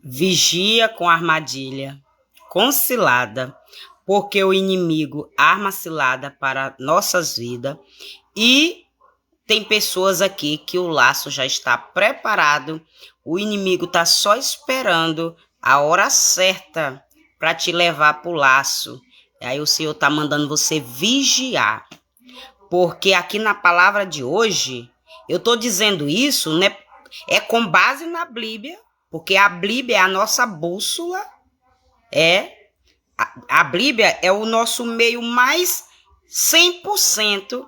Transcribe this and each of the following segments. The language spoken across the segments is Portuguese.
Vigia com armadilha, com cilada, porque o inimigo arma cilada para nossas vidas. E tem pessoas aqui que o laço já está preparado, o inimigo está só esperando a hora certa para te levar para o laço. E aí o Senhor está mandando você vigiar, porque aqui na palavra de hoje, eu estou dizendo isso, né? É com base na Bíblia, porque a Bíblia é a nossa bússola, a Bíblia é o nosso meio mais 100%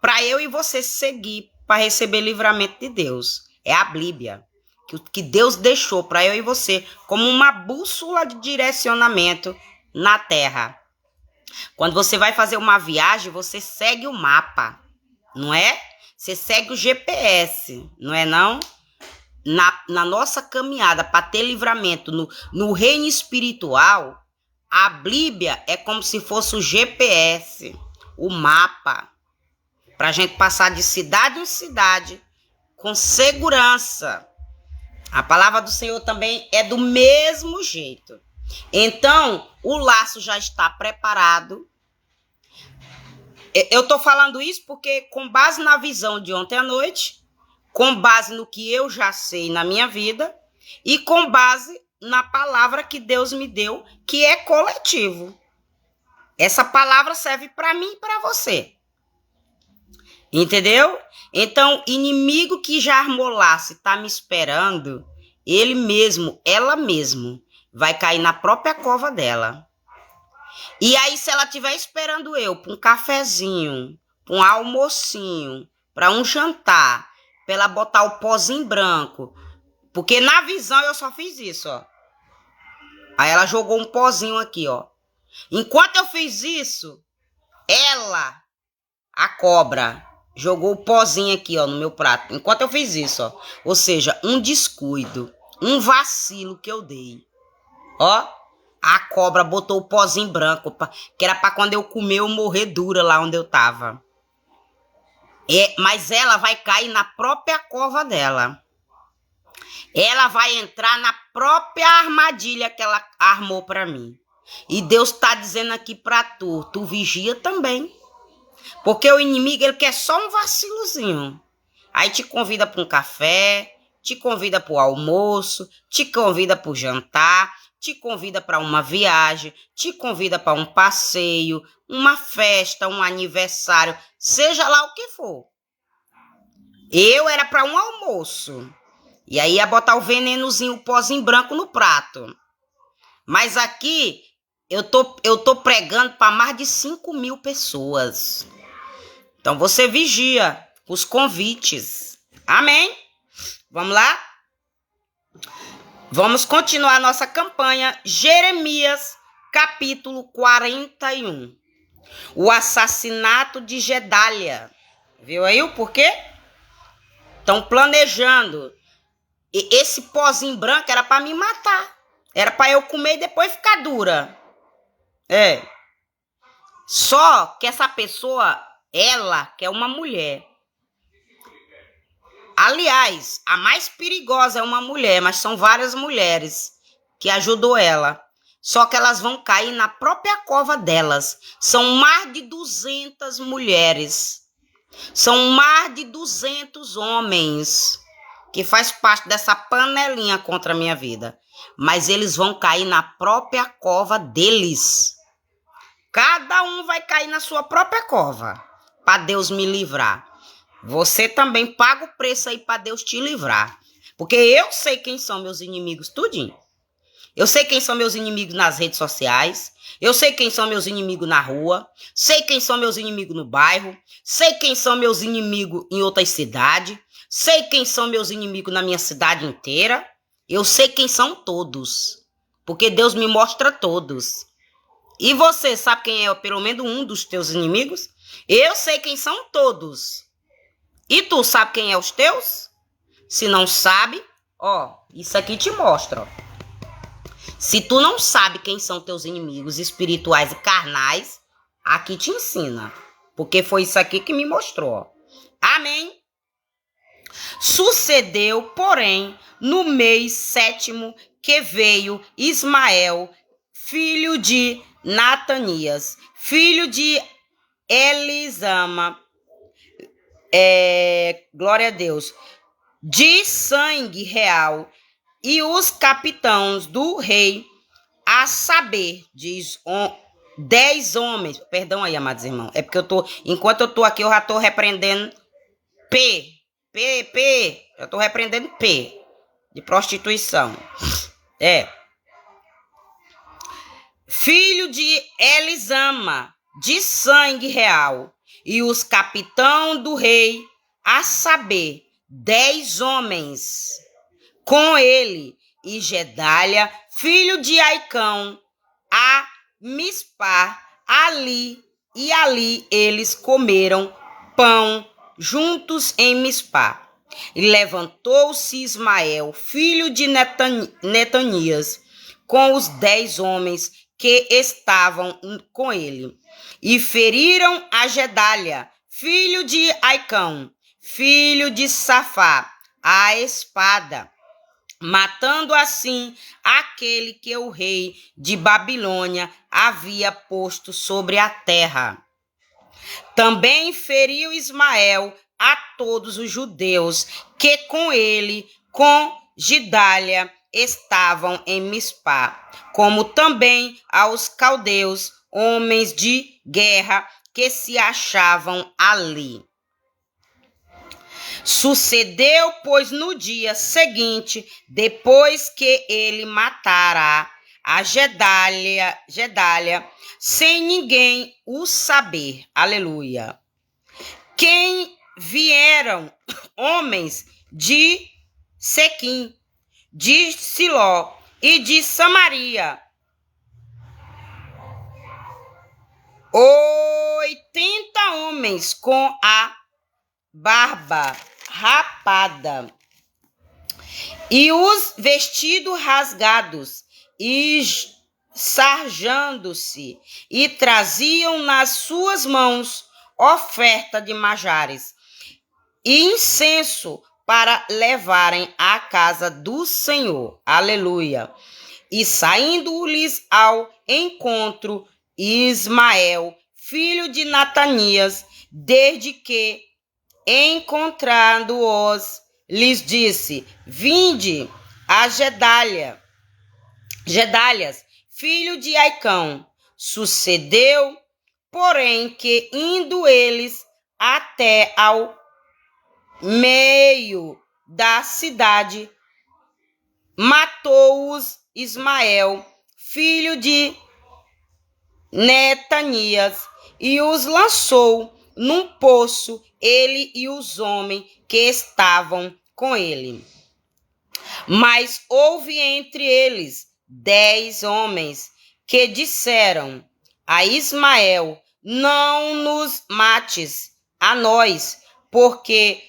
para eu e você seguir, para receber livramento de Deus. É a Bíblia que Deus deixou para eu e você como uma bússola de direcionamento na terra. Quando você vai fazer uma viagem, você segue o mapa, não é? Você segue o GPS, não é não? Na nossa caminhada para ter livramento no reino espiritual, a Bíblia é como se fosse o GPS, o mapa, para a gente passar de cidade em cidade com segurança. A palavra do Senhor também é do mesmo jeito. Então, o laço já está preparado. Eu estou falando isso porque, com base na visão de ontem à noite, com base no que eu já sei na minha vida e com base na palavra que Deus me deu, que é coletivo. Essa palavra serve para mim e para você. Entendeu? Então, inimigo que já armou laço e está me esperando, ele mesmo, ela mesmo, vai cair na própria cova dela. E aí, se ela estiver esperando eu para um cafezinho, para um almocinho, para um jantar, para ela botar o pozinho branco, porque na visão eu só fiz isso, ó. Aí ela jogou um pozinho aqui, ó. Enquanto eu fiz isso, ela, a cobra, jogou o pozinho aqui, ó, no meu prato. Enquanto eu fiz isso, ó. Ou seja, um descuido, um vacilo que eu dei. Ó, a cobra botou o pozinho branco, que era para quando eu comer eu morrer dura lá onde eu tava. Mas ela vai cair na própria cova dela. Ela vai entrar na própria armadilha que ela armou para mim. E Deus está dizendo aqui para tu vigia também. Porque o inimigo, ele quer só um vacilozinho. Aí te convida para um café, te convida para o almoço, te convida para o jantar, te convida para uma viagem, te convida para um passeio, uma festa, um aniversário, seja lá o que for. Eu era para um almoço. E aí ia botar o venenozinho, o pozinho branco no prato. Mas aqui eu tô pregando para mais de 5.000 pessoas. Então você vigia os convites. Amém? Vamos lá? Vamos continuar nossa campanha. Jeremias, capítulo 41. O assassinato de Gedália. Viu aí o porquê? Estão planejando. E esse pozinho branco era para me matar. Era para eu comer e depois ficar dura. Só que essa pessoa, ela, que é uma mulher. Aliás, a mais perigosa é uma mulher, mas são várias mulheres que ajudou ela. Só que elas vão cair na própria cova delas. São mais de 200 mulheres. São mais de 200 homens que faz parte dessa panelinha contra a minha vida. Mas eles vão cair na própria cova deles. Cada um vai cair na sua própria cova, para Deus me livrar. Você também paga o preço aí para Deus te livrar. Porque eu sei quem são meus inimigos, tudinho. Eu sei quem são meus inimigos nas redes sociais. Eu sei quem são meus inimigos na rua. Sei quem são meus inimigos no bairro. Sei quem são meus inimigos em outras cidades. Sei quem são meus inimigos na minha cidade inteira. Eu sei quem são todos. Porque Deus me mostra todos. E você sabe quem é pelo menos um dos teus inimigos? Eu sei quem são todos. E tu sabe quem é os teus? Se não sabe, ó, isso aqui te mostra, ó. Se tu não sabe quem são teus inimigos espirituais e carnais, aqui te ensina. Porque foi isso aqui que me mostrou, ó. Amém? Sucedeu, porém, no mês 7º, que veio Ismael, filho de Natanias, filho de Elisama, glória a Deus, de sangue real, e os capitães do rei, a saber, diz 10 homens, perdão aí, amados irmãos, é porque enquanto eu tô aqui, eu já tô repreendendo já tô repreendendo de prostituição. Filho de Elisama, de sangue real, e os capitães do rei, a saber, 10 homens, com ele, e Gedália, filho de Aicão, a Mispá, ali eles comeram pão juntos em Mispá. E levantou-se Ismael, filho de Netanias, com os 10 homens que estavam com ele, e feriram a Gedália, filho de Aicão, filho de Safá, a espada, matando assim aquele que o rei de Babilônia havia posto sobre a terra. Também feriu Ismael a todos os judeus que com ele, com Gedália, estavam em Mispá, como também aos caldeus, homens de guerra que se achavam ali. Sucedeu, pois, no dia seguinte, depois que ele matara a Gedália, sem ninguém o saber. Aleluia. Quem vieram homens de Sequim, de Siló e de Samaria, 80 homens com a barba rapada e os vestidos rasgados e sarjando-se, e traziam nas suas mãos oferta de manjares e incenso para levarem à casa do Senhor. Aleluia. E saindo-lhes ao encontro Ismael, filho de Natanias, desde que encontrando-os, lhes disse: Vinde a Gedálias, filho de Aicão. Sucedeu, porém, que indo eles até ao meio da cidade, matou-os Ismael, filho de Netanias, e os lançou num poço, ele e os homens que estavam com ele. Mas houve entre eles 10 homens que disseram a Ismael: Não nos mates a nós, porque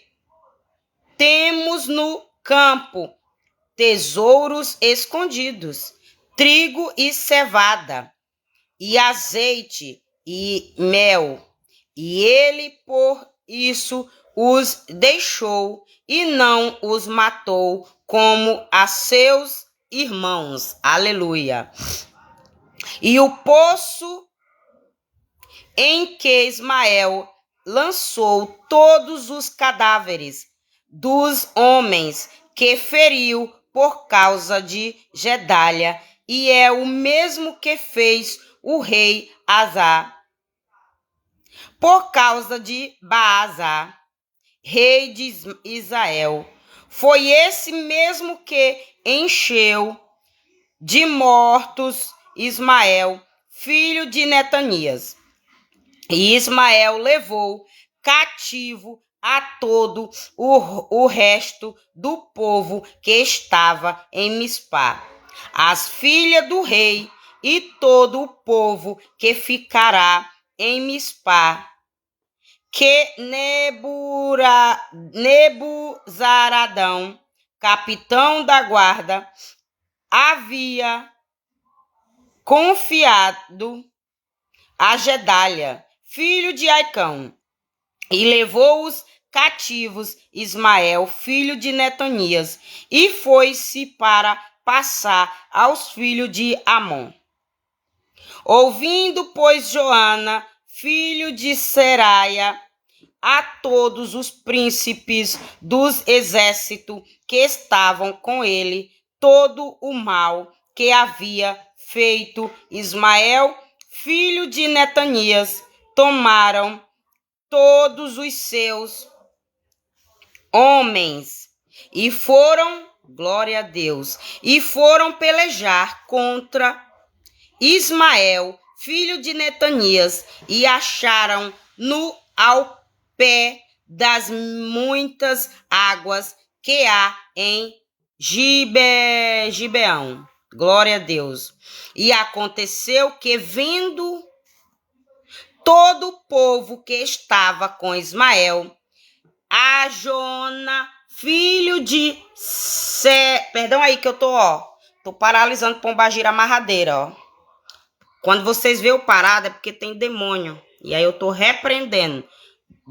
temos no campo tesouros escondidos, trigo e cevada, e azeite e mel. E ele por isso os deixou e não os matou como a seus irmãos. Aleluia. E o poço em que Ismael lançou todos os cadáveres dos homens que feriu por causa de Gedália, e é o mesmo que fez o rei Asa por causa de Baasa, rei de Israel. Foi esse mesmo que encheu de mortos Ismael, filho de Netanias. E Ismael levou cativo a todo o resto do povo que estava em Mispá, as filhas do rei e todo o povo que ficará em Mispá, que Nebuzaradão, capitão da guarda, havia confiado a Gedália, filho de Aicão, e levou os cativos Ismael, filho de Netanias, e foi-se para passar aos filhos de Amon. Ouvindo, pois, Joana, filho de Seraia, a todos os príncipes dos exércitos que estavam com ele, todo o mal que havia feito Ismael, filho de Netanias, tomaram todos os seus homens e foram, glória a Deus, e foram pelejar contra Ismael, filho de Netanias, e acharam-no ao pé das muitas águas que há em Gibeão. Glória a Deus. E aconteceu que, vendo todo o povo que estava com Ismael, a Jona, filho de Perdão aí que eu tô paralisando pombagira amarradeira, ó. Quando vocês veem eu parado é porque tem demônio. E aí eu tô repreendendo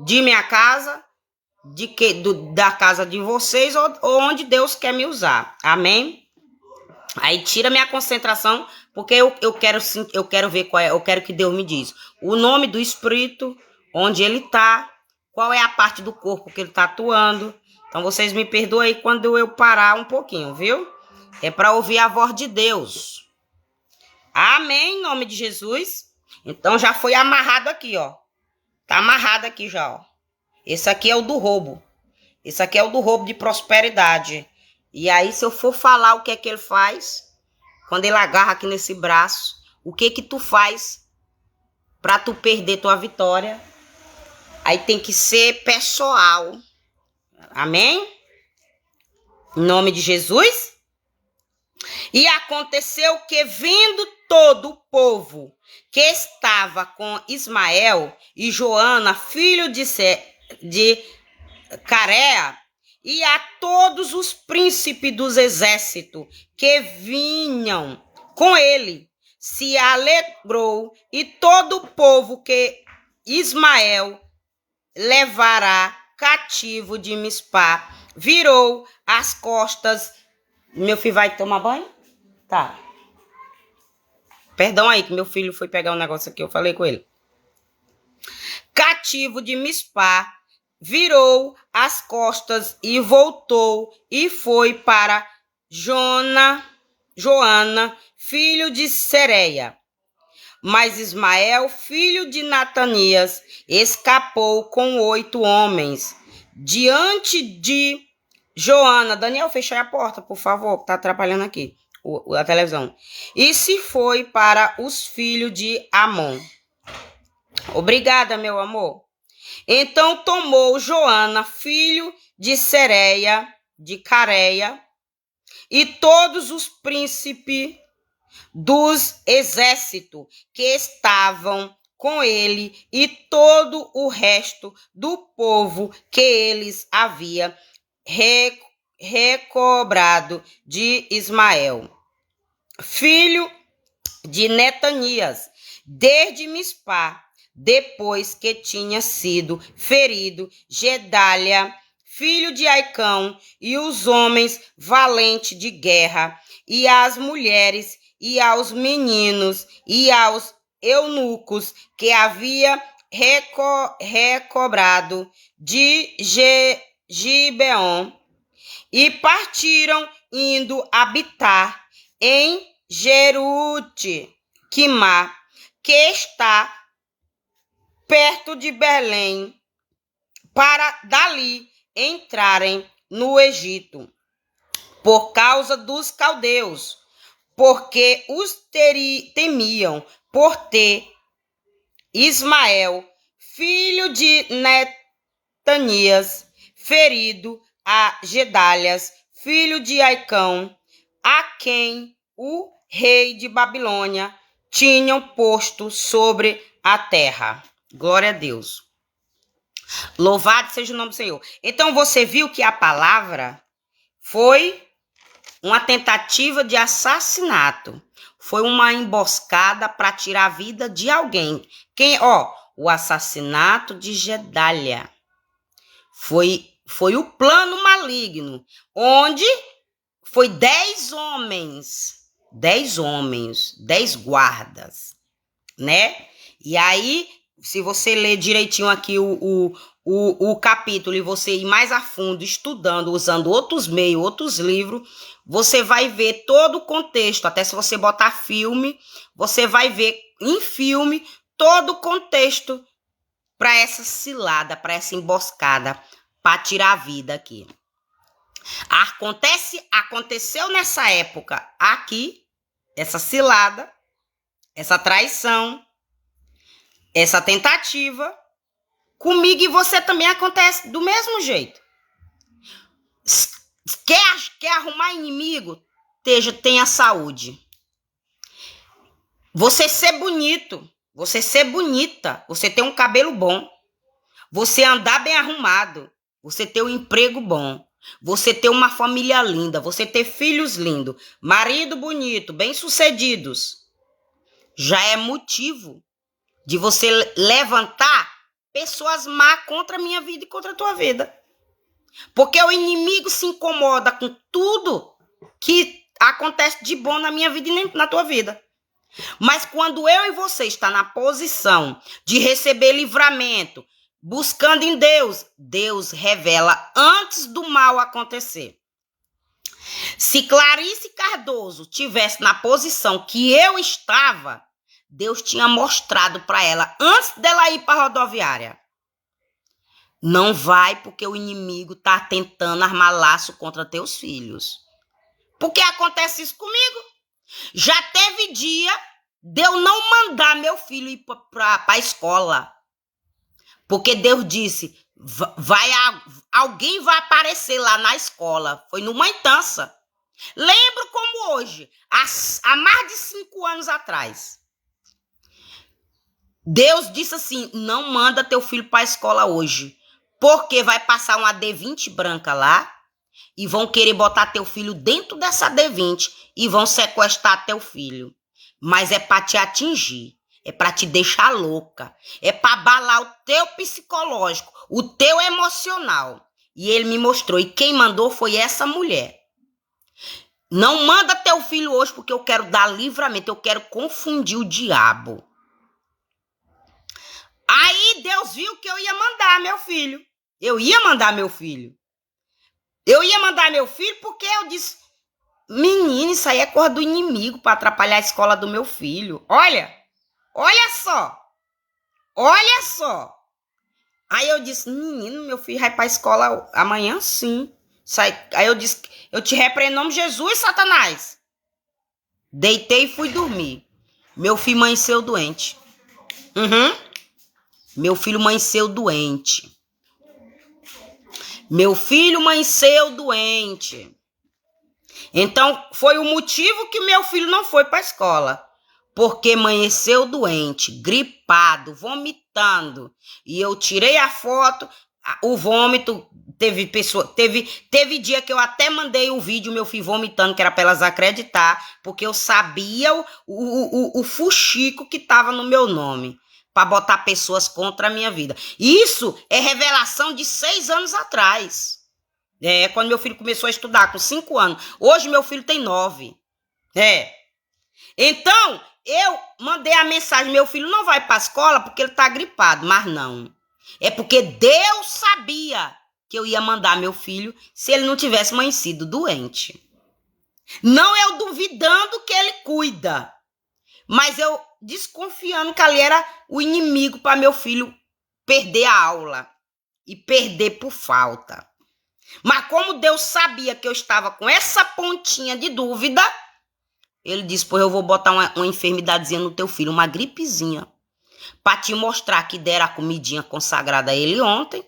de minha casa, da casa de vocês ou onde Deus quer me usar. Amém? Aí tira minha concentração, porque eu quero ver qual é, eu quero que Deus me diz. O nome do espírito, onde ele tá, qual é a parte do corpo que ele tá atuando. Então vocês me perdoem aí quando eu parar um pouquinho, viu? É para ouvir a voz de Deus. Amém, em nome de Jesus. Então já foi amarrado aqui, ó. Tá amarrado aqui já, ó. Esse aqui é o do roubo. Esse aqui é o do roubo de prosperidade. E aí, se eu for falar o que é que ele faz, quando ele agarra aqui nesse braço, o que que tu faz pra tu perder tua vitória? Aí tem que ser pessoal. Amém? Em nome de Jesus. E aconteceu que, vendo todo o povo que estava com Ismael e Joana, filho de Carea, e a todos os príncipes dos exércitos que vinham com ele, se alegrou, e todo o povo que Ismael levará cativo de Mispá virou as costas. Meu filho vai tomar banho? Tá. Perdão aí que meu filho foi pegar um negócio aqui, eu falei com ele. Cativo de Mispá virou as costas e voltou e foi para Joana, filho de Sereia. Mas Ismael, filho de Natanias, escapou com 8 homens diante de Joana. Daniel, fecha a porta, por favor, que tá atrapalhando aqui a televisão. E se foi para os filhos de Amon. Obrigada, meu amor. Então tomou Joana, filho de Sereia, de Careia, e todos os príncipes dos exércitos que estavam com ele, e todo o resto do povo que eles havia recobrado de Ismael, filho de Netanias, desde Mispá, depois que tinha sido ferido Gedalia, filho de Aicão, e os homens valentes de guerra, e as mulheres, e aos meninos, e aos eunucos que havia recobrado de Gibeão, e partiram, indo habitar em Jerute-Quimá, que está perto de Belém, para dali entrarem no Egito, por causa dos caldeus, porque os temiam por ter Ismael, filho de Netanias, ferido a Gedalias, filho de Aicão, a quem o rei de Babilônia tinham posto sobre a terra. Glória a Deus. Louvado seja o nome do Senhor. Então você viu que a palavra foi uma tentativa de assassinato. Foi uma emboscada para tirar a vida de alguém. O assassinato de Gedalia. Foi o plano maligno, onde foi 10 homens, 10 guardas, né? E aí, se você ler direitinho aqui o capítulo e você ir mais a fundo, estudando, usando outros meios, outros livros, você vai ver todo o contexto. Até se você botar filme, você vai ver em filme todo o contexto para essa cilada, para essa emboscada, para tirar a vida aqui. Aconteceu nessa época aqui, essa cilada, essa traição, essa tentativa. Comigo e você também acontece do mesmo jeito. Quer arrumar inimigo? Tenha saúde. Você ser bonito, você ser bonita, você ter um cabelo bom, você andar bem arrumado, você ter um emprego bom, você ter uma família linda, você ter filhos lindos, marido bonito, bem-sucedidos, já é motivo de você levantar pessoas má contra a minha vida e contra a tua vida. Porque o inimigo se incomoda com tudo que acontece de bom na minha vida e na tua vida. Mas quando eu e você está na posição de receber livramento, buscando em Deus, Deus revela antes do mal acontecer. Se Clarice Cardoso tivesse na posição que eu estava, Deus tinha mostrado para ela antes dela ir para a rodoviária. Não vai porque o inimigo está tentando armar laço contra teus filhos. Por que acontece isso comigo? Já teve dia de eu não mandar meu filho ir para a escola. Porque Deus disse, alguém vai aparecer lá na escola. Foi numa instância. Lembro como hoje, há mais de 5 anos atrás. Deus disse assim, não manda teu filho para a escola hoje. Porque vai passar uma D20 branca lá e vão querer botar teu filho dentro dessa D20 e vão sequestrar teu filho. Mas é para te atingir, é para te deixar louca, é para abalar o teu psicológico, o teu emocional. E ele me mostrou, e quem mandou foi essa mulher. Não manda teu filho hoje porque eu quero dar livramento, eu quero confundir o diabo. Aí Deus viu que eu ia mandar meu filho. Eu ia mandar meu filho porque eu disse, menina, isso aí é coisa do inimigo para atrapalhar a escola do meu filho. Olha só. Aí eu disse, menino, meu filho vai para a escola amanhã sim. Aí eu disse, eu te repreendo em nome de Jesus, Satanás. Deitei e fui dormir. Meu filho amanheceu doente. Meu filho amanheceu doente. Então, foi o motivo que meu filho não foi para a escola. Porque amanheceu doente, gripado, vomitando. E eu tirei a foto, o vômito, teve dia que eu até mandei o vídeo, meu filho vomitando, que era para elas acreditar, porque eu sabia o fuxico que estava no meu nome. Para botar pessoas contra a minha vida. Isso é revelação de 6 anos atrás. Quando meu filho começou a estudar, com 5 anos. Hoje meu filho tem 9. Então, eu mandei a mensagem, meu filho não vai para a escola porque ele está gripado. Mas não. É porque Deus sabia que eu ia mandar meu filho se ele não tivesse amanhecido doente. Não eu duvidando que ele cuida. Mas eu desconfiando que ali era o inimigo para meu filho perder a aula e perder por falta. Mas como Deus sabia que eu estava com essa pontinha de dúvida, ele disse, pois eu vou botar uma enfermidadezinha no teu filho, uma gripezinha, para te mostrar que deram a comidinha consagrada a ele ontem,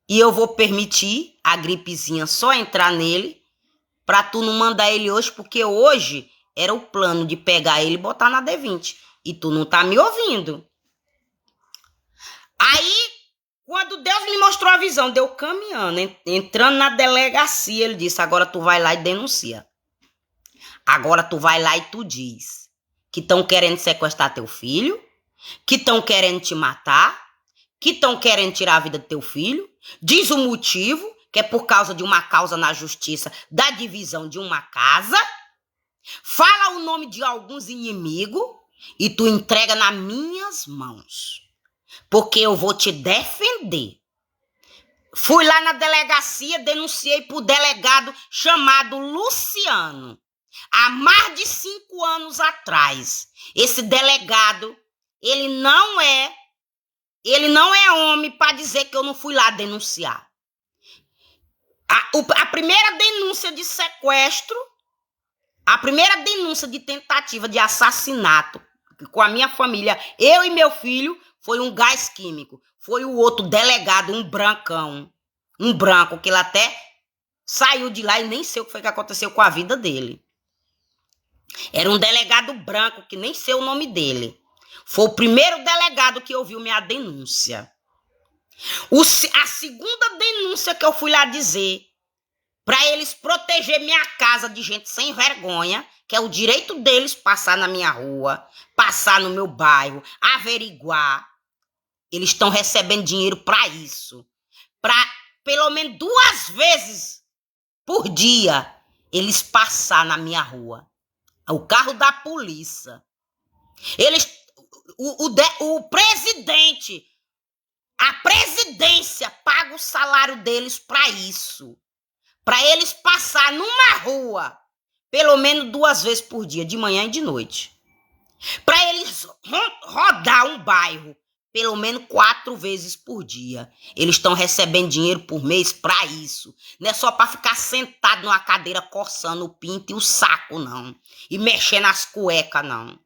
e eu vou permitir a gripezinha só entrar nele, para tu não mandar ele hoje, porque hoje era o plano de pegar ele e botar na D20. E tu não tá me ouvindo. Aí, quando Deus me mostrou a visão, deu caminhando, entrando na delegacia, ele disse, agora tu vai lá e denuncia. Agora tu vai lá e tu diz que estão querendo sequestrar teu filho, que estão querendo te matar, que estão querendo tirar a vida do teu filho. Diz o motivo que é por causa de uma causa na justiça da divisão de uma casa, fala o nome de alguns inimigos e tu entrega nas minhas mãos, porque eu vou te defender. Fui lá na delegacia, denunciei pro delegado chamado Luciano, há mais de 5 anos atrás. Esse delegado, ele não é homem para dizer que eu não fui lá denunciar. A primeira denúncia de sequestro, a primeira denúncia de tentativa de assassinato com a minha família, eu e meu filho, foi um gás químico. Foi o outro delegado, um brancão. Um branco, que ele até saiu de lá e nem sei o que foi que aconteceu com a vida dele. Era um delegado branco, que nem sei o nome dele. Foi o primeiro delegado que ouviu minha denúncia. A segunda denúncia que eu fui lá dizer, para eles proteger minha casa de gente sem vergonha, que é o direito deles passar na minha rua, passar no meu bairro, averiguar. Eles estão recebendo dinheiro para isso. Para pelo menos 2 vezes por dia eles passar na minha rua. O carro da polícia. Eles, o presidente, a presidência paga o salário deles para isso. Para eles passar numa rua pelo menos 2 vezes por dia, de manhã e de noite. Para eles rodar um bairro pelo menos 4 vezes por dia. Eles estão recebendo dinheiro por mês para isso. Não é só para ficar sentado numa cadeira coçando o pinto e o saco, não. E mexendo as cuecas, não.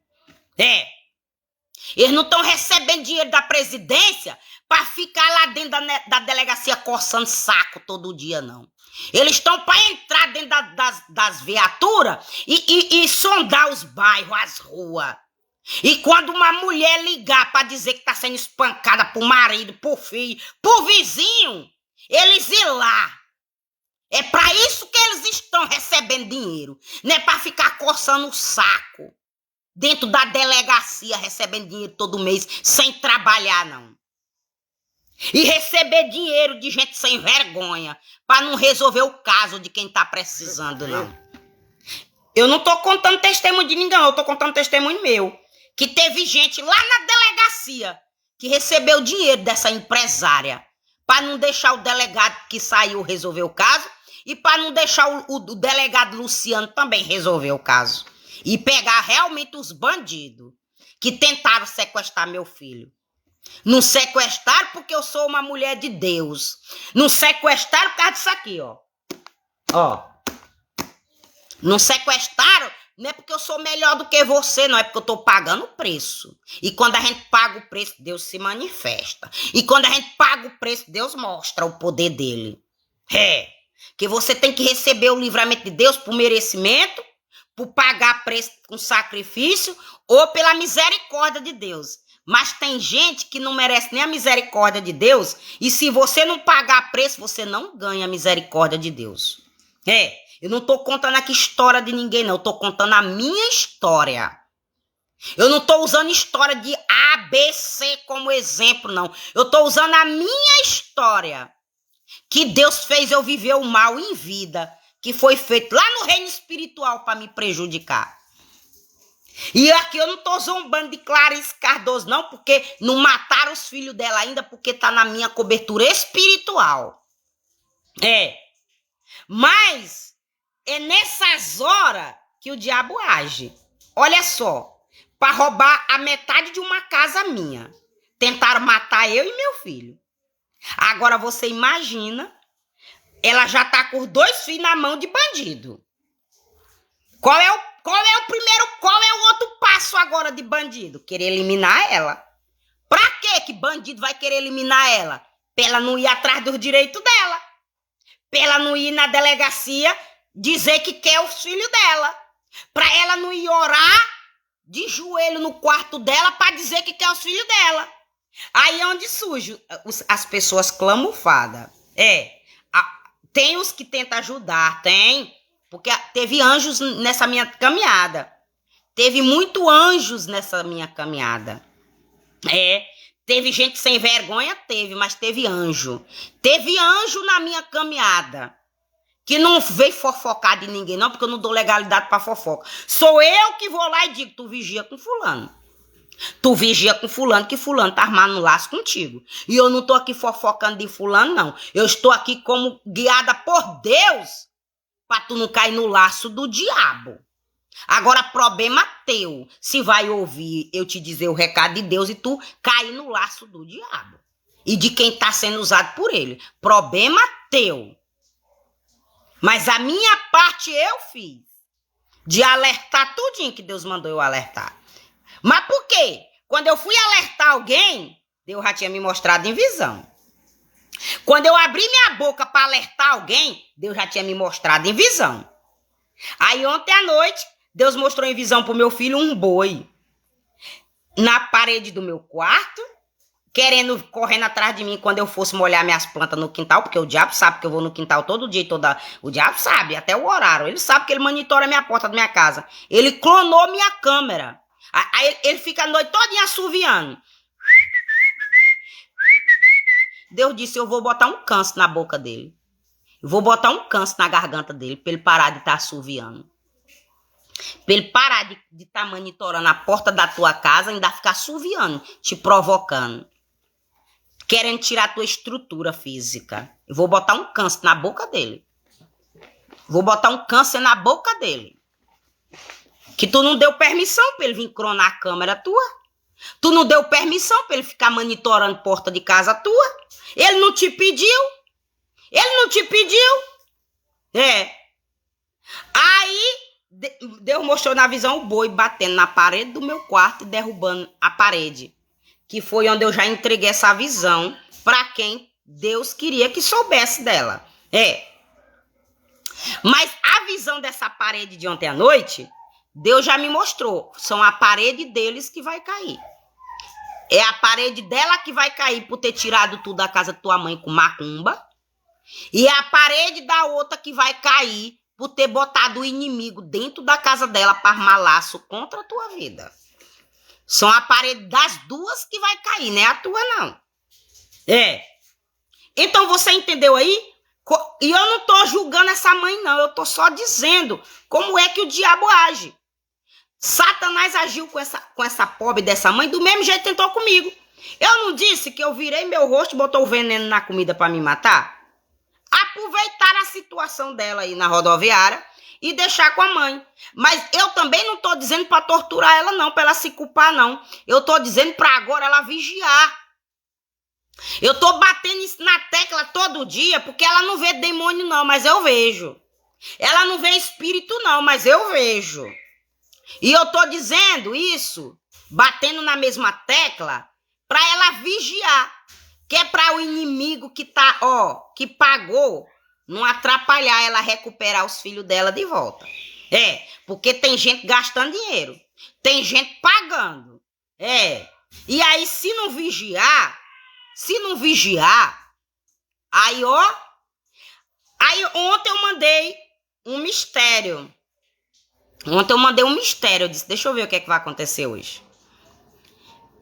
Eles não estão recebendo dinheiro da presidência para ficar lá dentro da delegacia coçando saco todo dia, não. Eles estão para entrar dentro das viaturas e sondar os bairros, as ruas. E quando uma mulher ligar para dizer que está sendo espancada por marido, por filho, por vizinho, eles ir lá. É para isso que eles estão recebendo dinheiro. Não é para ficar coçando o saco dentro da delegacia, recebendo dinheiro todo mês, sem trabalhar, não. E receber dinheiro de gente sem vergonha, para não resolver o caso de quem está precisando, não. Eu não estou contando testemunho de ninguém, eu estou contando testemunho meu. Que teve gente lá na delegacia que recebeu dinheiro dessa empresária para não deixar o delegado que saiu resolver o caso e para não deixar o delegado Luciano também resolver o caso. E pegar realmente os bandidos que tentaram sequestrar meu filho. Não sequestraram porque eu sou uma mulher de Deus. Não sequestraram por causa disso aqui, ó. Ó. Não sequestraram. Não é porque eu sou melhor do que você, não é porque eu tô pagando o preço. E quando a gente paga o preço, Deus se manifesta. E quando a gente paga o preço, Deus mostra o poder dele. Que você tem que receber o livramento de Deus por merecimento, por pagar preço com sacrifício ou pela misericórdia de Deus. Mas tem gente que não merece nem a misericórdia de Deus e se você não pagar preço, você não ganha a misericórdia de Deus. Eu não tô contando aqui história de ninguém, não. Eu tô contando a minha história. Eu não tô usando história de A, B, C como exemplo, não. Eu tô usando a minha história. Que Deus fez eu viver o mal em vida. Que foi feito lá no reino espiritual para me prejudicar. E aqui eu não tô zombando de Clarice Cardoso, não. Porque não mataram os filhos dela ainda. Porque tá na minha cobertura espiritual. Mas é nessas horas que o diabo age. Olha só, para roubar a metade de uma casa minha. Tentaram matar eu e meu filho. Agora você imagina, ela já tá com os 2 filhos na mão de bandido. Qual é o outro passo agora de bandido? Querer eliminar ela. Pra quê que bandido vai querer eliminar ela? Pra ela não ir atrás dos direitos dela. Pra ela não ir na delegacia dizer que quer os filhos dela. Pra ela não ir orar de joelho no quarto dela pra dizer que quer os filhos dela. Aí é onde surgem as pessoas clamufadas. Tem os que tentam ajudar, tem. Porque teve anjos nessa minha caminhada. Teve muito anjos nessa minha caminhada. Teve gente sem vergonha? Teve, mas teve anjo. Teve anjo na minha caminhada. Que não veio fofocar de ninguém, não, porque eu não dou legalidade pra fofoca. Sou eu que vou lá e digo, tu vigia com fulano. Tu vigia com fulano, que fulano tá armando laço contigo. E eu não tô aqui fofocando de fulano, não. Eu estou aqui como guiada por Deus pra tu não cair no laço do diabo. Agora, problema teu. Se vai ouvir eu te dizer o recado de Deus e tu cair no laço do diabo. E de quem tá sendo usado por ele. Problema teu. Mas a minha parte eu fiz. De alertar tudinho que Deus mandou eu alertar. Mas por quê? Quando eu fui alertar alguém, Deus já tinha me mostrado em visão. Quando eu abri minha boca para alertar alguém, Deus já tinha me mostrado em visão. Aí ontem à noite, Deus mostrou em visão pro meu filho um boi. Na parede do meu quarto, correndo atrás de mim quando eu fosse molhar minhas plantas no quintal, porque o diabo sabe que eu vou no quintal todo dia, o diabo sabe, até o horário. Ele sabe que ele monitora a minha porta da minha casa. Ele clonou minha câmera. Aí ele fica a noite toda assoviando. Deus disse, eu vou botar um câncer na boca dele. Eu vou botar um câncer na garganta dele, pra ele parar de estar assoviando. Pra ele parar de estar monitorando a porta da tua casa e ainda ficar assoviando, te provocando. Querendo tirar a tua estrutura física. Eu vou botar um câncer na boca dele. Vou botar um câncer na boca dele. Que tu não deu permissão pra ele vir cronar a câmera tua. Tu não deu permissão pra ele ficar monitorando porta de casa tua. Ele não te pediu. Ele não te pediu. Aí, Deus mostrou na visão o boi batendo na parede do meu quarto e derrubando a parede. Que foi onde eu já entreguei essa visão pra quem Deus queria que soubesse dela. Mas a visão dessa parede de ontem à noite, Deus já me mostrou. São a parede deles que vai cair. É a parede dela que vai cair por ter tirado tudo da casa da tua mãe com macumba. E é a parede da outra que vai cair por ter botado o inimigo dentro da casa dela para armar laço contra a tua vida. São a parede das duas que vai cair, não é a tua não. Então você entendeu aí? E eu não tô julgando essa mãe não, eu tô só dizendo como é que o diabo age. Satanás agiu com essa pobre dessa mãe do mesmo jeito que tentou comigo. Eu não disse que eu virei meu rosto e botou o veneno na comida para me matar? Aproveitar a situação dela aí na rodoviária e deixar com a mãe. Mas eu também não tô dizendo para torturar ela não, para ela se culpar não. Eu tô dizendo para agora ela vigiar. Eu tô batendo isso na tecla todo dia porque ela não vê demônio não, mas eu vejo. Ela não vê espírito não, mas eu vejo. E eu tô dizendo isso, batendo na mesma tecla, para ela vigiar. Que é para o inimigo que tá, que pagou, não atrapalhar ela recuperar os filhos dela de volta. Porque tem gente gastando dinheiro. Tem gente pagando. E aí, se não vigiar, aí, aí ontem eu mandei um mistério. Eu disse, deixa eu ver o que é que vai acontecer hoje.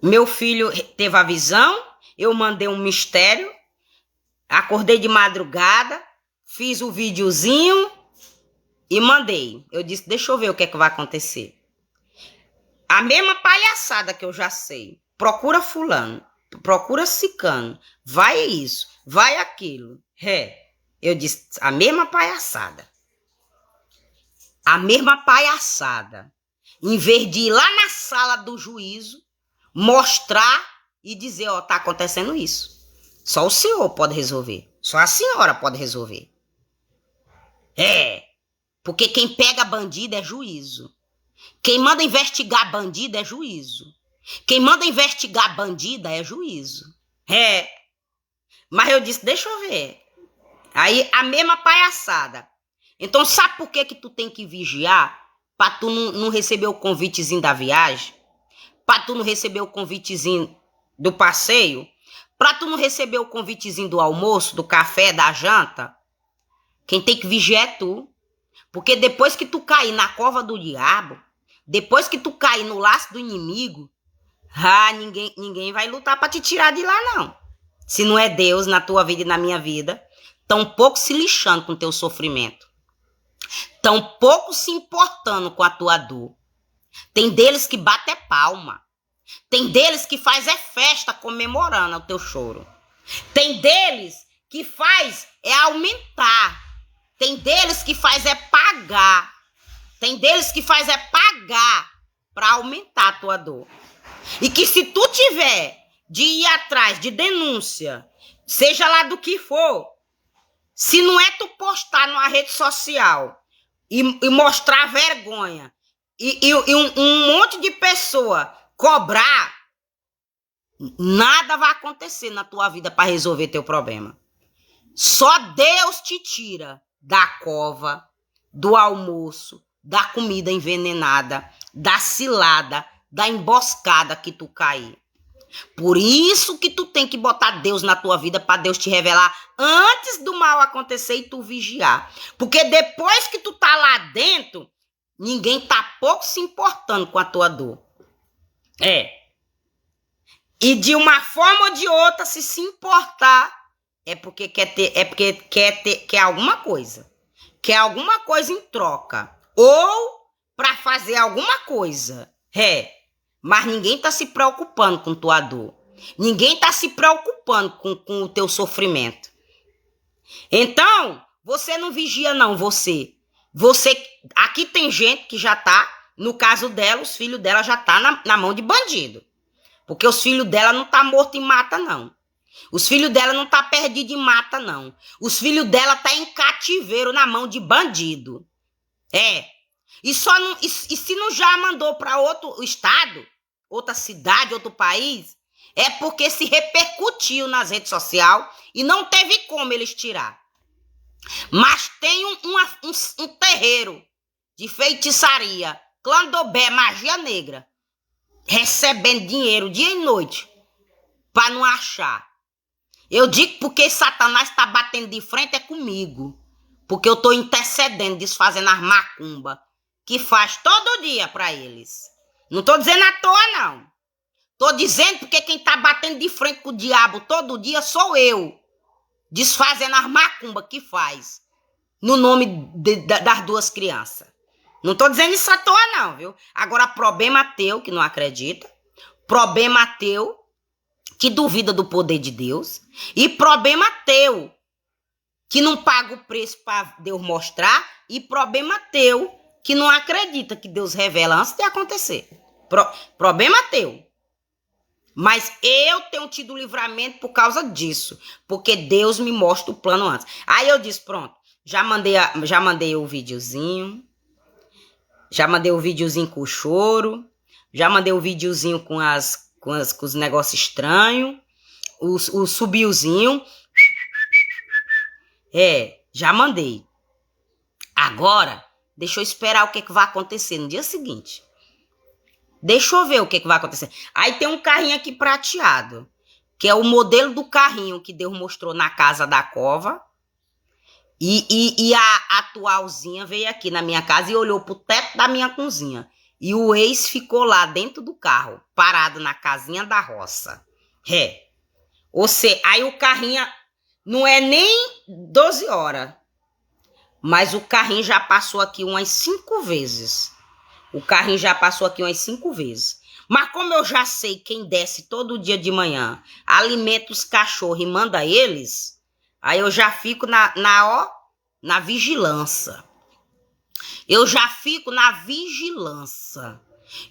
Meu filho teve a visão, eu mandei um mistério, acordei de madrugada, fiz o videozinho e mandei. Eu disse, deixa eu ver o que é que vai acontecer. A mesma palhaçada que eu já sei. Procura fulano, procura cicano, vai isso, vai aquilo. Eu disse, a mesma palhaçada. A mesma palhaçada. Em vez de ir lá na sala do juízo, mostrar e dizer, tá acontecendo isso. Só o senhor pode resolver. Só a senhora pode resolver. Porque quem pega bandido é juízo. Quem manda investigar bandido é juízo. Quem manda investigar bandida é juízo. Mas eu disse, deixa eu ver. Aí a mesma palhaçada. Então, sabe por que tu tem que vigiar? Pra tu não receber o convitezinho da viagem? Pra tu não receber o convitezinho do passeio? Pra tu não receber o convitezinho do almoço, do café, da janta? Quem tem que vigiar é tu. Porque depois que tu cair na cova do diabo, depois que tu cair no laço do inimigo, Ah, ninguém vai lutar para te tirar de lá, não. Se não é Deus na tua vida e na minha vida, tão pouco se lixando com o teu sofrimento. Tão pouco se importando com a tua dor. Tem deles que bate palma. Tem deles que faz festa comemorando o teu choro. Tem deles que faz aumentar. Tem deles que faz pagar. Tem deles que faz pagar para aumentar a tua dor. E que se tu tiver de ir atrás de denúncia, seja lá do que for, se não é tu postar numa rede social e mostrar vergonha e um monte de pessoa cobrar, nada vai acontecer na tua vida para resolver teu problema. Só Deus te tira da cova, do almoço, da comida envenenada, da cilada, da emboscada que tu cair. Por isso que tu tem que botar Deus na tua vida para Deus te revelar antes do mal acontecer e tu vigiar. Porque depois que tu tá lá dentro, ninguém tá pouco se importando com a tua dor. E de uma forma ou de outra, se importar, é porque quer alguma coisa. Quer alguma coisa em troca. Ou para fazer alguma coisa. Mas ninguém tá se preocupando com tua dor. Ninguém tá se preocupando com o teu sofrimento. Então, você não vigia não, você. Aqui tem gente que já tá, no caso dela, os filhos dela já tá na mão de bandido. Porque os filhos dela não tá morto em mata, não. Os filhos dela não tá perdido em mata, não. Os filhos dela tá em cativeiro na mão de bandido. E se não já mandou para outro estado, outra cidade, outro país, é porque se repercutiu nas redes sociais e não teve como eles tirar. Mas tem um terreiro de feitiçaria, candomblé, magia negra, recebendo dinheiro dia e noite para não achar. Eu digo porque Satanás está batendo de frente comigo, porque eu estou intercedendo, desfazendo as macumbas que faz todo dia para eles. Não tô dizendo à toa, não. Tô dizendo porque quem tá batendo de frente com o diabo todo dia sou eu. Desfazendo as macumbas que faz. No nome das duas crianças. Não tô dizendo isso à toa, não, viu? Agora, problema teu que não acredita. Problema teu que duvida do poder de Deus. E problema teu que não paga o preço para Deus mostrar. E problema teu que não acredita que Deus revela antes de acontecer. Problema teu. Mas eu tenho tido livramento por causa disso. Porque Deus me mostra o plano antes. Aí eu disse, pronto. Já mandei o videozinho. Já mandei o videozinho com o choro. Já mandei o videozinho com os negócios estranhos. O subiozinho. Já mandei. Agora, deixa eu esperar o que vai acontecer no dia seguinte. Deixa eu ver o que vai acontecer. Aí tem um carrinho aqui prateado, que é o modelo do carrinho que Deus mostrou na casa da cova. E a atualzinha veio aqui na minha casa e olhou pro teto da minha cozinha. E o ex ficou lá dentro do carro, parado na casinha da roça. Ou seja, aí o carrinho não é nem 12 horas. Mas o carrinho já passou aqui umas 5 vezes. O carrinho já passou aqui umas 5 vezes. Mas como eu já sei quem desce todo dia de manhã, alimenta os cachorros e manda eles, aí eu já fico na vigilância. Eu já fico na vigilância.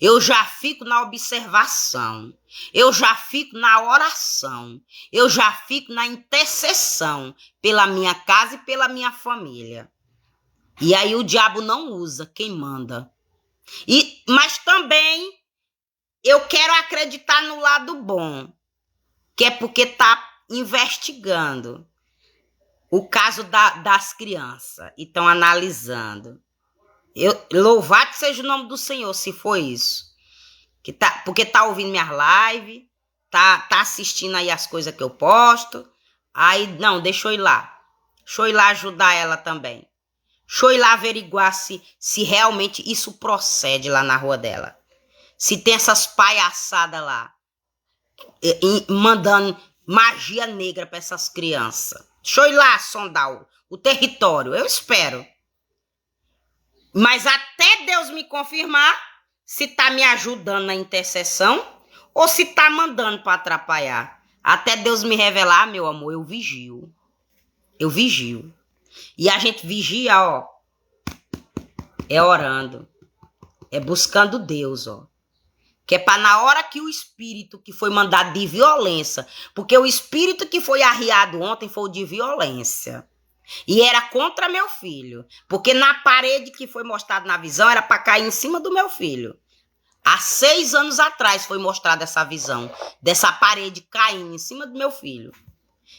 Eu já fico na observação. Eu já fico na oração. Eu já fico na intercessão pela minha casa e pela minha família. E aí o diabo não usa, quem manda. Mas também eu quero acreditar no lado bom, que é porque tá investigando o caso das crianças e estão analisando. Louvado seja o nome do Senhor, se foi isso. Porque tá ouvindo minhas lives, tá assistindo aí as coisas que eu posto. Aí, não, deixa eu ir lá. Deixa eu ir lá ajudar ela também. Deixa eu ir lá averiguar se realmente isso procede lá na rua dela. Se tem essas palhaçadas lá, mandando magia negra para essas crianças. Deixa eu ir lá sondar o território, eu espero. Mas até Deus me confirmar se tá me ajudando na intercessão ou se tá mandando para atrapalhar. Até Deus me revelar, meu amor, eu vigio. Eu vigio. E a gente vigia, ó, é orando, é buscando Deus, ó. Que é para na hora que o espírito que foi mandado de violência, porque o espírito que foi arriado ontem foi o de violência. E era contra meu filho, porque na parede que foi mostrado na visão era para cair em cima do meu filho. Há 6 anos atrás foi mostrada essa visão, dessa parede caindo em cima do meu filho.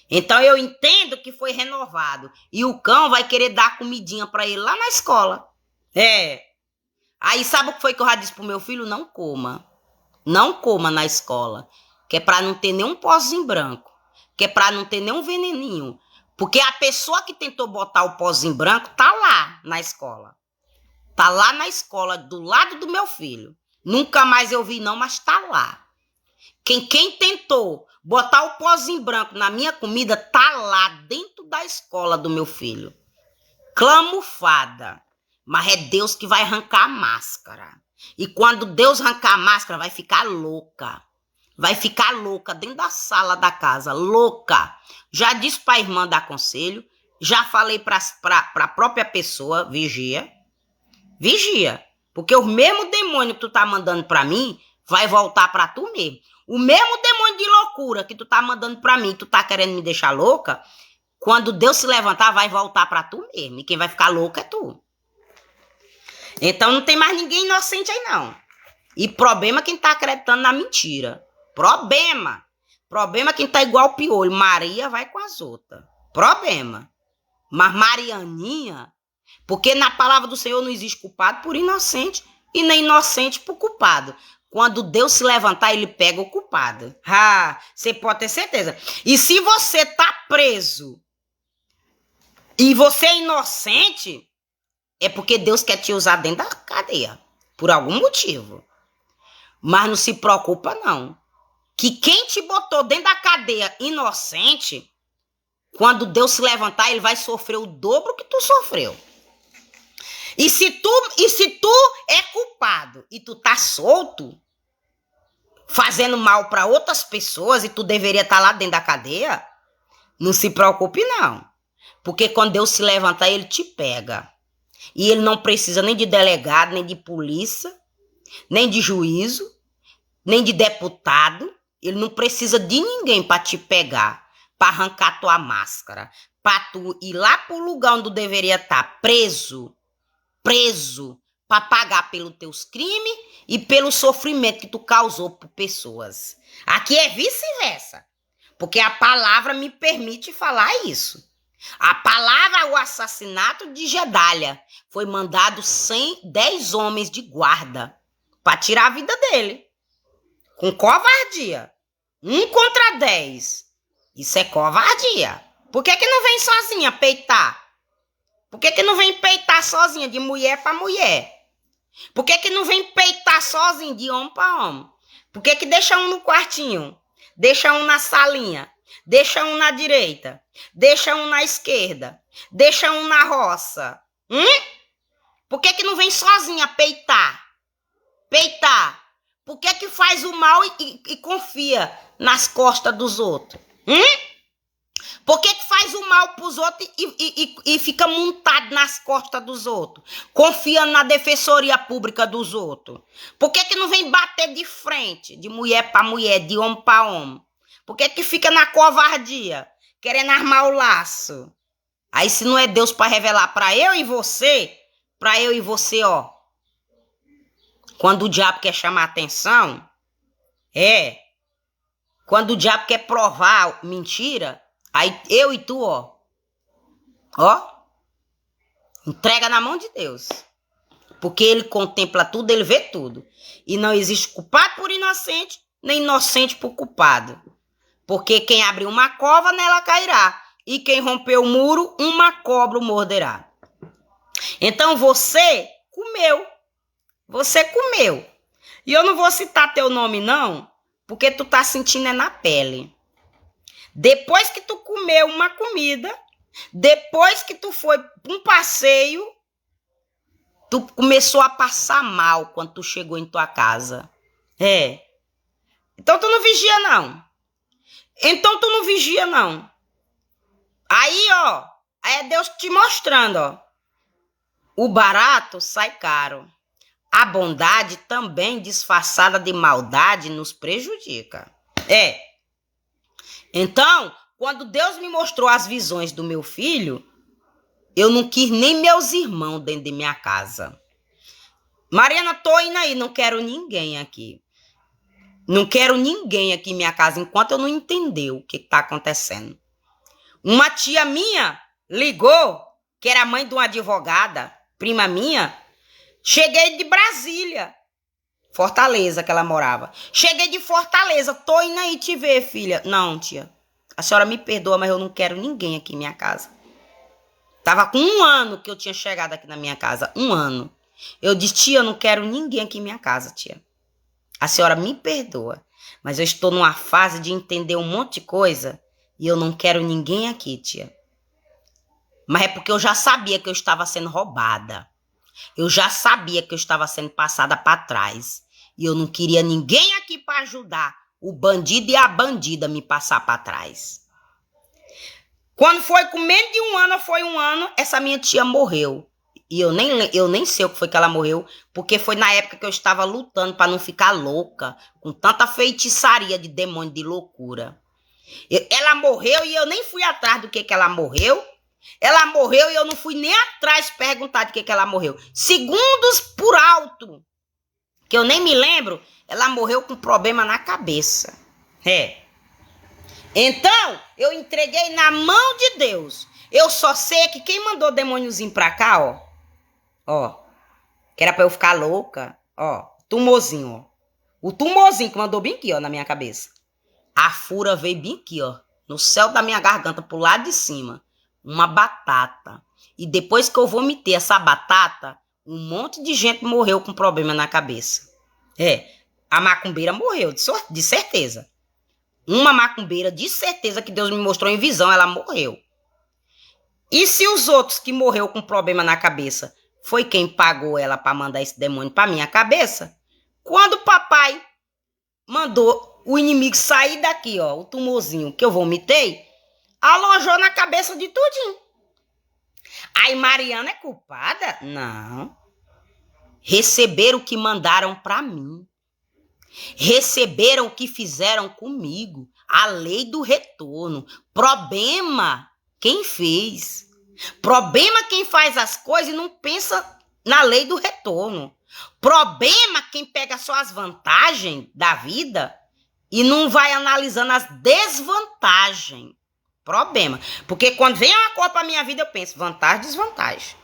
Então eu entendo que foi renovado. E o cão vai querer dar comidinha para ele lá na escola. Aí sabe o que foi que eu já disse pro meu filho? Não coma. Não coma na escola. Que é para não ter nenhum pozinho branco. Que é para não ter nenhum veneninho. Porque a pessoa que tentou botar o pozinho branco tá lá na escola. Tá lá na escola, do lado do meu filho. Nunca mais eu vi não, mas tá lá. Quem tentou botar o pozinho branco na minha comida tá lá dentro da escola do meu filho. Clamufada. Mas é Deus que vai arrancar a máscara. E quando Deus arrancar a máscara, vai ficar louca. Vai ficar louca dentro da sala da casa, louca. Já disse para a irmã dar conselho, já falei para a própria pessoa, vigia. Vigia, porque o mesmo demônio que tu tá mandando para mim vai voltar para tu mesmo. O mesmo demônio de loucura que tu tá mandando para mim, tu tá querendo me deixar louca, quando Deus se levantar vai voltar para tu mesmo. E quem vai ficar louca é tu. Então não tem mais ninguém inocente aí não. E problema quem tá acreditando na mentira. Problema quem tá igual o piolho. Maria vai com as outras. Problema. Mas Marianinha, porque na palavra do Senhor não existe culpado por inocente e nem inocente por culpado. Quando Deus se levantar, ele pega o culpado. Você pode ter certeza. E se você tá preso e você é inocente, é porque Deus quer te usar dentro da cadeia. Por algum motivo. Mas não se preocupa não. Que quem te botou dentro da cadeia inocente, quando Deus se levantar, ele vai sofrer o dobro que tu sofreu. E se tu é culpado e tu tá solto, fazendo mal para outras pessoas e tu deveria estar lá dentro da cadeia, não se preocupe não. Porque quando Deus se levantar, ele te pega. E ele não precisa nem de delegado, nem de polícia, nem de juízo, nem de deputado. Ele não precisa de ninguém para te pegar, para arrancar tua máscara, para tu ir lá pro lugar onde tu deveria estar, preso, para pagar pelos teus crimes e pelo sofrimento que tu causou por pessoas. Aqui é vice-versa, porque a palavra me permite falar isso. A palavra, o assassinato de Gedália, foi mandado 10 homens de guarda para tirar a vida dele. Com covardia. 1 contra 10. Isso é covardia. Por que não vem sozinha peitar? Por que não vem peitar sozinha de mulher para mulher? Por que não vem peitar sozinho de homem para homem? Por que deixa um no quartinho? Deixa um na salinha? Deixa um na direita? Deixa um na esquerda? Deixa um na roça? Por que não vem sozinha peitar? Peitar. Por que faz o mal e confia nas costas dos outros? Por que faz o mal pros outros e fica montado nas costas dos outros? Confiando na defensoria pública dos outros? Por que não vem bater de frente, de mulher para mulher, de homem para homem? Por que fica na covardia, querendo armar o laço? Aí se não é Deus para revelar para eu e você, ó. Quando o diabo quer chamar atenção, quando o diabo quer provar mentira, aí eu e tu, ó, entrega na mão de Deus. Porque ele contempla tudo, ele vê tudo. E não existe culpado por inocente, nem inocente por culpado. Porque quem abriu uma cova, nela cairá. E quem rompeu o muro, uma cobra o morderá. Então você comeu. E eu não vou citar teu nome, não, porque tu tá sentindo é na pele. Depois que tu comeu uma comida, depois que tu foi pra um passeio, tu começou a passar mal quando tu chegou em tua casa. Então tu não vigia, não. Aí, ó, aí é Deus te mostrando, ó. O barato sai caro. A bondade também disfarçada de maldade nos prejudica. Então, quando Deus me mostrou as visões do meu filho, eu não quis nem meus irmãos dentro de minha casa. Mariana, tô indo aí, não quero ninguém aqui. Não quero ninguém aqui em minha casa enquanto eu não entender o que tá acontecendo. Uma tia minha ligou, que era mãe de uma advogada, prima minha. Cheguei de Brasília, Fortaleza que ela morava. Cheguei de Fortaleza, tô indo aí te ver, filha. Não, tia, a senhora me perdoa, mas eu não quero ninguém aqui em minha casa. Tava com 1 ano que eu tinha chegado aqui na minha casa, 1 ano. Eu disse, tia, eu não quero ninguém aqui em minha casa, tia. A senhora me perdoa, mas eu estou numa fase de entender um monte de coisa e eu não quero ninguém aqui, tia. Mas é porque eu já sabia que eu estava sendo roubada. Eu já sabia que eu estava sendo passada para trás. E eu não queria ninguém aqui para ajudar o bandido e a bandida me passar para trás. Quando foi com menos de 1 ano, essa minha tia morreu. E eu nem sei o que foi que ela morreu, porque foi na época que eu estava lutando para não ficar louca, com tanta feitiçaria de demônio de loucura. Ela morreu e eu nem fui atrás do que ela morreu. Ela morreu e eu não fui nem atrás perguntar de que ela morreu. Segundos por alto, que eu nem me lembro, ela morreu com problema na cabeça. Então, eu entreguei na mão de Deus. Eu só sei que quem mandou demôniozinho pra cá, ó, que era pra eu ficar louca, ó, tumorzinho, ó. O tumorzinho que mandou bem aqui, ó, na minha cabeça. A fura veio bem aqui, ó, no céu da minha garganta, pro lado de cima. Uma batata. E depois que eu vomitei essa batata, um monte de gente morreu com problema na cabeça. A macumbeira morreu, de certeza. Uma macumbeira, de certeza que Deus me mostrou em visão, ela morreu. E se os outros que morreu com problema na cabeça foi quem pagou ela para mandar esse demônio para minha cabeça, quando o papai mandou o inimigo sair daqui, ó, o tumorzinho que eu vomitei, alojou na cabeça de tudinho. Aí Mariana é culpada? Não. Receberam o que mandaram para mim. Receberam o que fizeram comigo. A lei do retorno. Problema quem fez. Problema quem faz as coisas e não pensa na lei do retorno. Problema quem pega só as vantagens da vida e não vai analisando as desvantagens. Problema. Porque quando vem uma coisa pra minha vida, eu penso vantagem, desvantagem.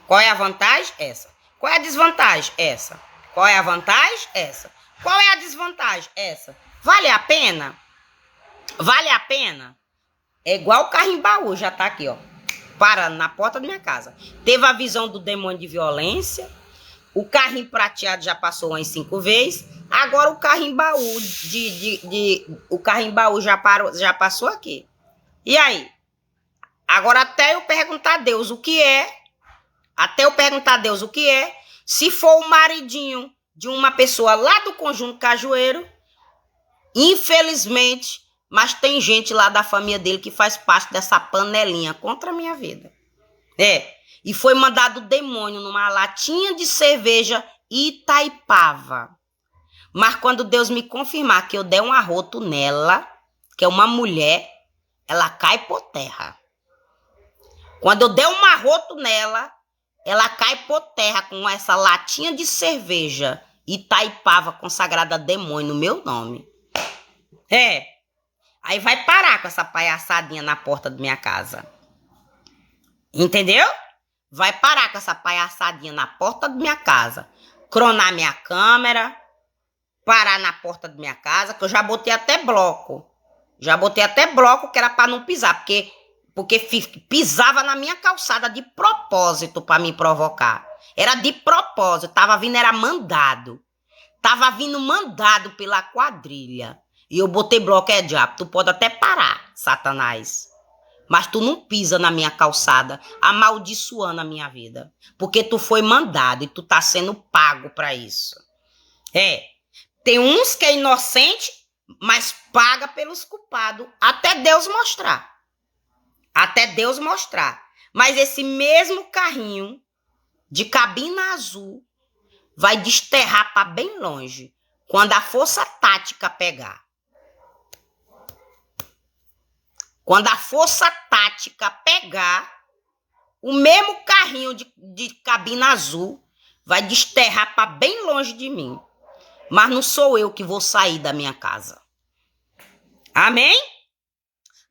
Qual é a vantagem? Essa. Qual é a desvantagem? Essa. Qual é a vantagem? Essa. Qual é a desvantagem? Essa. Vale a pena? Vale a pena? É igual o carro em baú, já tá aqui, ó, parando na porta da minha casa. Teve a visão do demônio de violência. O carrinho prateado já passou umas 5 vezes. Agora o carro em baú o carro em baú já passou aqui. E aí? Agora até eu perguntar a Deus o que é. Se for o maridinho de uma pessoa lá do Conjunto Cajueiro, infelizmente, mas tem gente lá da família dele que faz parte dessa panelinha contra a minha vida. E foi mandado demônio numa latinha de cerveja Itaipava. Mas quando Deus me confirmar que eu der um arroto nela, que é uma mulher, ela cai por terra. Quando eu der um arroto nela, ela cai por terra com essa latinha de cerveja Itaipava consagrada a demônio no meu nome. Aí vai parar com essa palhaçadinha na porta da minha casa. Entendeu? Vai parar com essa palhaçadinha na porta da minha casa. Cronar minha câmera. Parar na porta da minha casa, que eu já botei até bloco. Que era para não pisar, porque pisava na minha calçada de propósito para me provocar. Era de propósito, tava vindo, era mandado. Tava vindo mandado pela quadrilha. E eu botei bloco, diabo, tu pode até parar, Satanás. Mas tu não pisa na minha calçada, amaldiçoando a minha vida. Porque tu foi mandado e tu tá sendo pago pra isso. Tem uns que é inocente, mas paga pelos culpados. Até Deus mostrar. Até Deus mostrar. Mas esse mesmo carrinho de cabina azul vai desterrar pra bem longe. Quando a força tática pegar. Quando a força tática pegar, o mesmo carrinho de cabina azul vai desterrar para bem longe de mim. Mas não sou eu que vou sair da minha casa. Amém?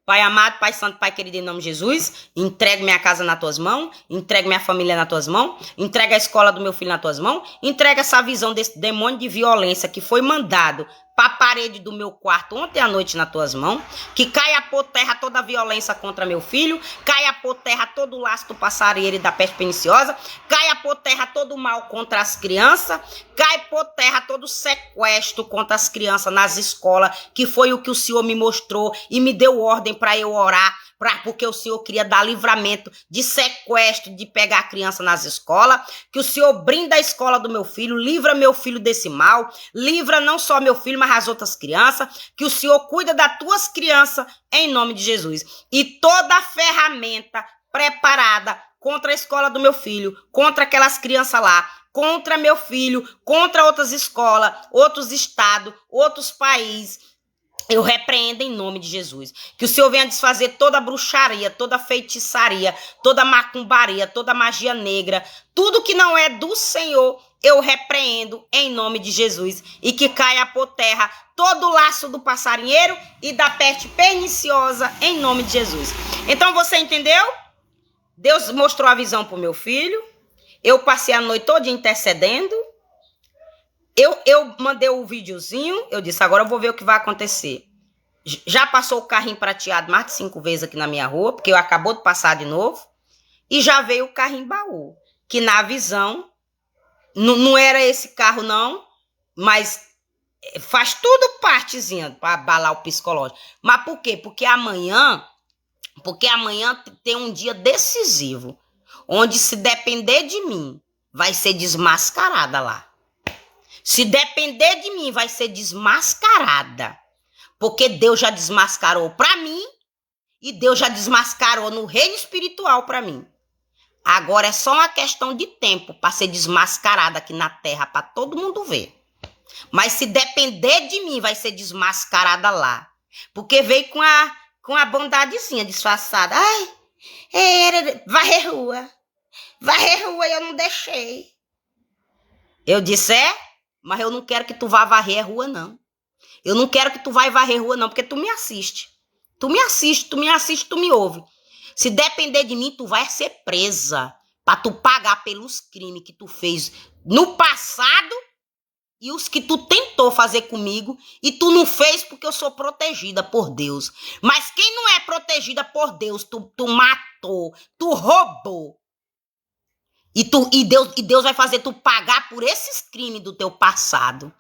Pai amado, Pai santo, Pai querido, em nome de Jesus, entrego minha casa nas tuas mãos, entrego minha família nas tuas mãos, entrego a escola do meu filho nas tuas mãos, entrego essa visão desse demônio de violência que foi mandado para a parede do meu quarto ontem à noite nas tuas mãos, que caia por terra toda a violência contra meu filho, caia por terra todo o laço do passarinheiro e da peste perniciosa, caia por terra todo o mal contra as crianças, cai por terra todo o sequestro contra as crianças nas escolas, que foi o que o Senhor me mostrou e me deu ordem para eu orar, porque o Senhor queria dar livramento de sequestro, de pegar a criança nas escolas, que o Senhor brinda a escola do meu filho, livra meu filho desse mal, livra não só meu filho, mas as outras crianças, que o Senhor cuida das tuas crianças, em nome de Jesus. E toda a ferramenta preparada contra a escola do meu filho, contra aquelas crianças lá, contra meu filho, contra outras escolas, outros estados, outros países, eu repreendo em nome de Jesus. Que o Senhor venha desfazer toda bruxaria, toda feitiçaria, toda macumbaria, toda magia negra. Tudo que não é do Senhor, eu repreendo em nome de Jesus. E que caia por terra todo o laço do passarinheiro e da peste perniciosa em nome de Jesus. Então você entendeu? Deus mostrou a visão para o meu filho. Eu passei a noite toda intercedendo. Eu mandei o videozinho, eu disse, agora eu vou ver o que vai acontecer. Já passou o carrinho prateado mais de 5 vezes aqui na minha rua, porque eu acabou de passar de novo. E já veio o carrinho baú, que na visão, não era esse carro não, mas faz tudo partezinha para abalar o psicológico. Mas por quê? Porque amanhã tem um dia decisivo, onde se depender de mim, vai ser desmascarada lá. Se depender de mim, vai ser desmascarada. Porque Deus já desmascarou para mim e Deus já desmascarou no reino espiritual para mim. Agora é só uma questão de tempo para ser desmascarada aqui na terra, para todo mundo ver. Mas se depender de mim, vai ser desmascarada lá. Porque veio com a bondadezinha disfarçada. Ai, varrer rua. Varrer rua eu não deixei. Eu disse, mas eu não quero que tu vá varrer a rua, não. Eu não quero que tu vá varrer a rua, não, porque tu me assiste. Tu me assiste, tu me ouve. Se depender de mim, tu vai ser presa pra tu pagar pelos crimes que tu fez no passado e os que tu tentou fazer comigo e tu não fez porque eu sou protegida por Deus. Mas quem não é protegida por Deus, tu matou, tu roubou. E Deus vai fazer tu pagar por esses crimes do teu passado.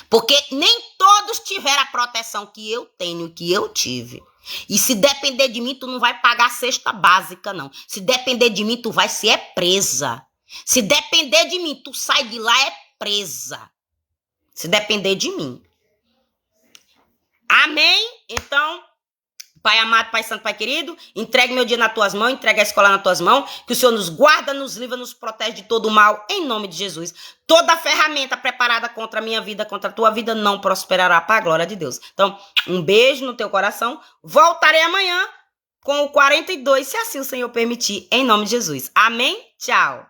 Porque nem todos tiveram a proteção que eu tenho, que eu tive. E se depender de mim, tu não vai pagar a cesta básica, não. Se depender de mim, tu vai ser presa. Se depender de mim, tu sai de lá presa. Se depender de mim. Amém? Então, Pai amado, Pai santo, Pai querido, entregue meu dia nas tuas mãos, entregue a escola nas tuas mãos, que o Senhor nos guarda, nos livra, nos protege de todo o mal, em nome de Jesus. Toda ferramenta preparada contra a minha vida, contra a tua vida, não prosperará para a glória de Deus. Então, um beijo no teu coração. Voltarei amanhã com o 42, se assim o Senhor permitir, em nome de Jesus. Amém? Tchau.